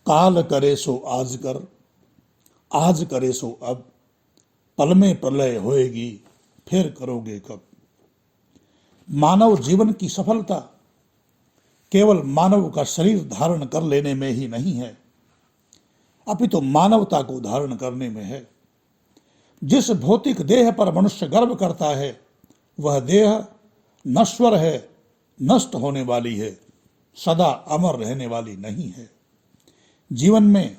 काल करे सो आज कर, आज करे सो अब, पल में प्रलय होएगी, फिर करोगे कब। मानव जीवन की सफलता केवल मानव का शरीर धारण कर लेने में ही नहीं है, अपितु मानवता को धारण करने में है। जिस भौतिक देह पर मनुष्य गर्व करता है, वह देह नश्वर है, नष्ट होने वाली है, सदा अमर रहने वाली नहीं है। जीवन में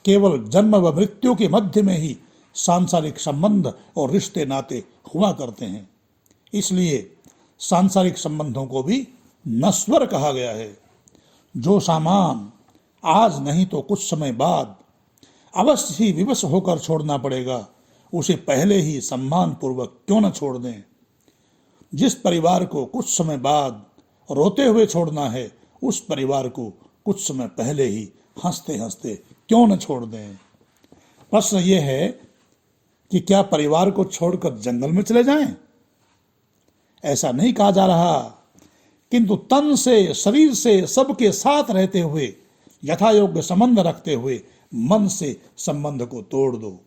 केवल जन्म व मृत्यु के मध्य में ही सांसारिक संबंध और रिश्ते नाते हुआ करते हैं। इसलिए सांसारिक संबंधों को भी नश्वर कहा गया है। जो सामान आज नहीं तो कुछ समय बाद अवश्य ही विवश होकर छोड़ना पड़ेगा, उसे पहले ही सम्मान पूर्वक क्यों न छोड़ दें। जिस परिवार को कुछ समय बाद रोते हुए छोड़ना है, उस परिवार को कुछ समय पहले ही हंसते हंसते क्यों न छोड़ दें। प्रश्न ये है कि क्या परिवार को छोड़कर जंगल में चले जाएं? ऐसा नहीं कहा जा रहा, किंतु तन से, शरीर से, सबके साथ रहते हुए, यथायोग्य संबंध रखते हुए मन से संबंध को तोड़ दो।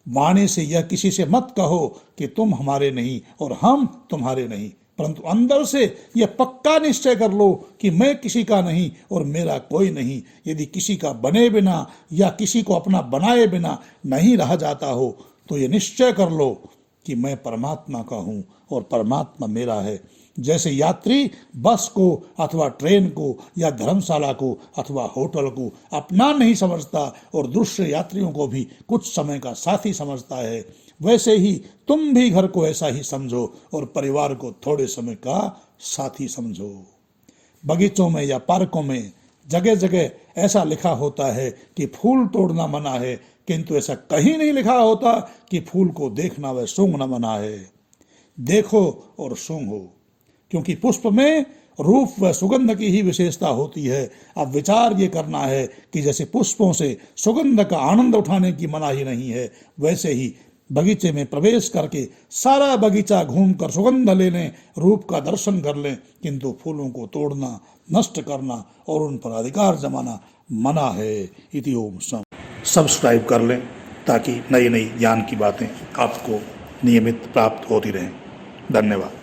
वाणी से यह किसी से मत कहो कि तुम हमारे नहीं और हम तुम्हारे नहीं, परंतु अंदर से यह पक्का निश्चय कर लो कि मैं किसी का नहीं और मेरा कोई नहीं। यदि किसी का बने बिना या किसी को अपना बनाए बिना नहीं रहा जाता हो, तो यह निश्चय कर लो कि मैं परमात्मा का हूँ और परमात्मा मेरा है। जैसे यात्री बस को अथवा ट्रेन को या धर्मशाला को अथवा होटल को अपना नहीं समझता और दूसरे यात्रियों को भी कुछ समय का साथी समझता है, वैसे ही तुम भी घर को ऐसा ही समझो और परिवार को थोड़े समय का साथी समझो। बगीचों में या पार्कों में जगह जगह ऐसा लिखा होता है कि फूल तोड़ना मना है, किंतु ऐसा कहीं नहीं लिखा होता कि फूल को देखना व सूंघना मना है। देखो और सूंघो, क्योंकि पुष्प में रूप व सुगंध की ही विशेषता होती है। अब विचार ये करना है कि जैसे पुष्पों से सुगंध का आनंद उठाने की मनाही नहीं है, वैसे ही बगीचे में प्रवेश करके सारा बगीचा घूमकर सुगंध ले लें, रूप का दर्शन कर लें, किंतु फूलों को तोड़ना, नष्ट करना और उन पर अधिकार जमाना मना है। इति ओम सम। सब्सक्राइब कर लें ताकि नई नई ज्ञान की बातें आपको नियमित प्राप्त होती रहें। धन्यवाद।